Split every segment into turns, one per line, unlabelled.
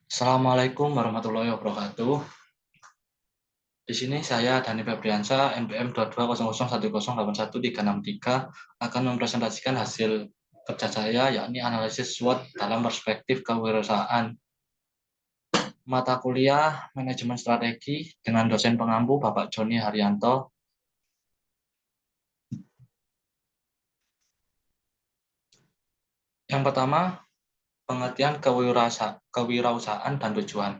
Assalamualaikum warahmatullahi wabarakatuh. Di sini saya Dani Febriansyah, NPM 22001081 363 akan mempresentasikan hasil kerja saya, yakni analisis SWOT dalam perspektif kewirausahaan. Mata kuliah Manajemen Strategi dengan dosen pengampu Bapak Joni Haryanto. Yang pertama, pengertian kewirausahaan dan tujuan.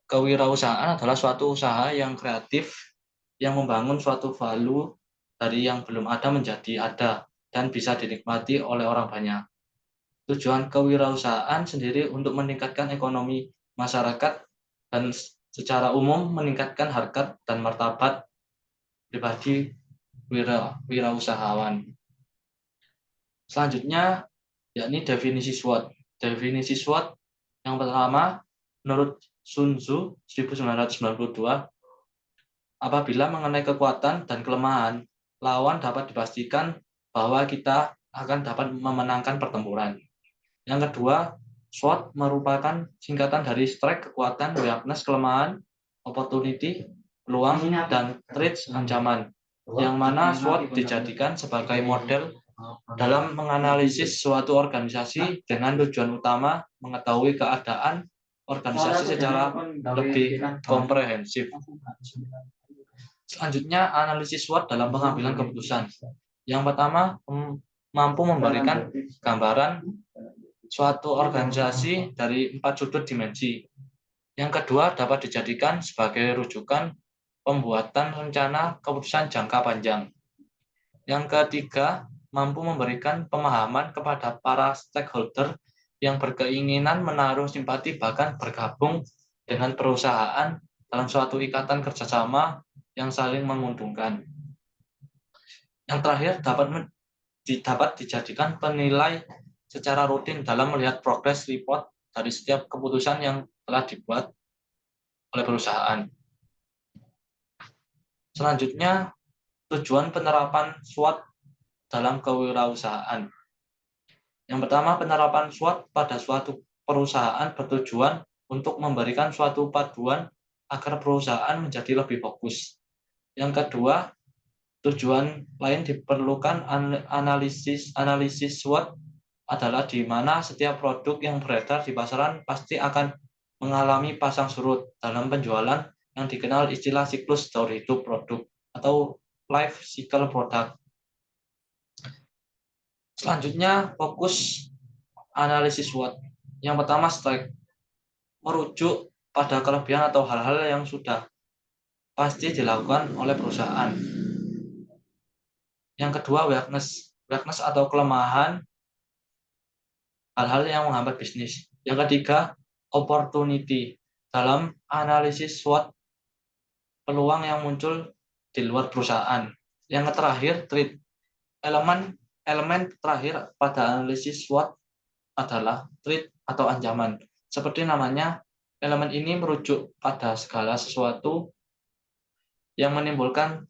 Kewirausahaan adalah suatu usaha yang kreatif yang membangun suatu value dari yang belum ada menjadi ada dan bisa dinikmati oleh orang banyak. Tujuan kewirausahaan sendiri untuk meningkatkan ekonomi masyarakat dan secara umum meningkatkan harkat dan martabat pribadi wirausahawan. Selanjutnya, yakni definisi SWOT. Definisi SWOT yang pertama, menurut Sun Tzu 1992, apabila mengenai kekuatan dan kelemahan, lawan dapat dipastikan bahwa kita akan dapat memenangkan pertempuran. Yang kedua, SWOT merupakan singkatan dari strength, kekuatan, weakness, kelemahan, opportunity, peluang, dan threats, ancaman, yang mana SWOT dijadikan sebagai model dalam menganalisis suatu organisasi dengan tujuan utama mengetahui keadaan organisasi secara lebih komprehensif. Selanjutnya, analisis SWOT dalam pengambilan keputusan. Yang pertama, mampu memberikan gambaran suatu organisasi dari 4 sudut dimensi. Yang kedua, dapat dijadikan sebagai rujukan pembuatan rencana keputusan jangka panjang. Yang ketiga, mampu memberikan pemahaman kepada para stakeholder yang berkeinginan menaruh simpati bahkan bergabung dengan perusahaan dalam suatu ikatan kerjasama yang saling menguntungkan. Yang terakhir, dapat dijadikan penilai secara rutin dalam melihat progress report dari setiap keputusan yang telah dibuat oleh perusahaan. Selanjutnya, tujuan penerapan SWOT dalam kewirausahaan. Yang pertama, penerapan SWOT pada suatu perusahaan bertujuan untuk memberikan suatu panduan agar perusahaan menjadi lebih fokus. Yang kedua, tujuan lain diperlukan analisis SWOT adalah di mana setiap produk yang beredar di pasaran pasti akan mengalami pasang surut dalam penjualan yang dikenal istilah siklus daur hidup produk atau life cycle product. Selanjutnya, fokus analisis SWOT. Yang pertama, strike, merujuk pada kelebihan atau hal-hal yang sudah pasti dilakukan oleh perusahaan. Yang kedua, weakness atau kelemahan, hal-hal yang menghambat bisnis. Yang ketiga, opportunity, dalam analisis SWOT, peluang yang muncul di luar perusahaan. Yang terakhir, threat, elemen terakhir pada analisis SWOT adalah threat atau ancaman. Seperti namanya, elemen ini merujuk pada segala sesuatu yang menimbulkan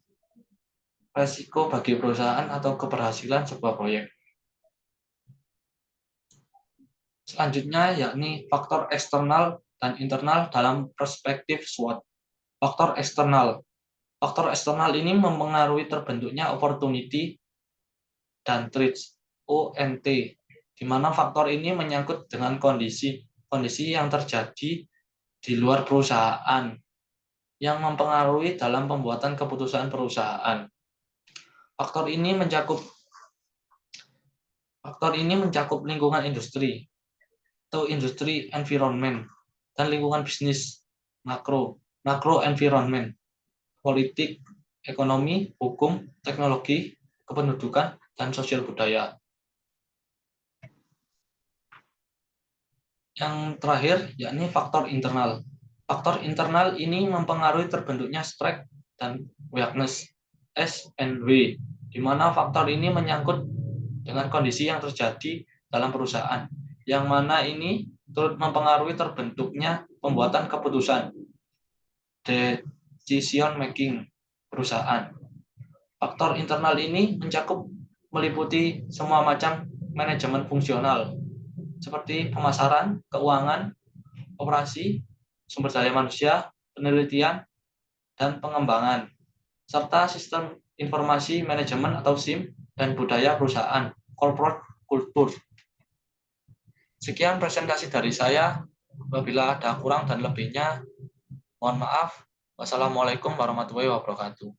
resiko bagi perusahaan atau keberhasilan sebuah proyek. Selanjutnya, yakni faktor eksternal dan internal dalam perspektif SWOT. Faktor eksternal. Faktor eksternal ini mempengaruhi terbentuknya opportunity dan threats, ONT, di mana faktor ini menyangkut dengan kondisi yang terjadi di luar perusahaan yang mempengaruhi dalam pembuatan keputusan perusahaan. Faktor ini mencakup lingkungan industri atau industri environment dan lingkungan bisnis makro environment, politik, ekonomi, hukum, teknologi, kependudukan, dan sosial budaya. Yang terakhir, yakni faktor internal. Faktor internal ini mempengaruhi terbentuknya strength dan weakness, S and W, di mana faktor ini menyangkut dengan kondisi yang terjadi dalam perusahaan, yang mana ini turut mempengaruhi terbentuknya pembuatan keputusan, decision making perusahaan. Faktor internal ini meliputi semua macam manajemen fungsional, seperti pemasaran, keuangan, operasi, sumber daya manusia, penelitian, dan pengembangan, serta sistem informasi manajemen atau SIM, dan budaya perusahaan, corporate culture. Sekian presentasi dari saya. Apabila ada kurang dan lebihnya, mohon maaf. Wassalamualaikum warahmatullahi wabarakatuh.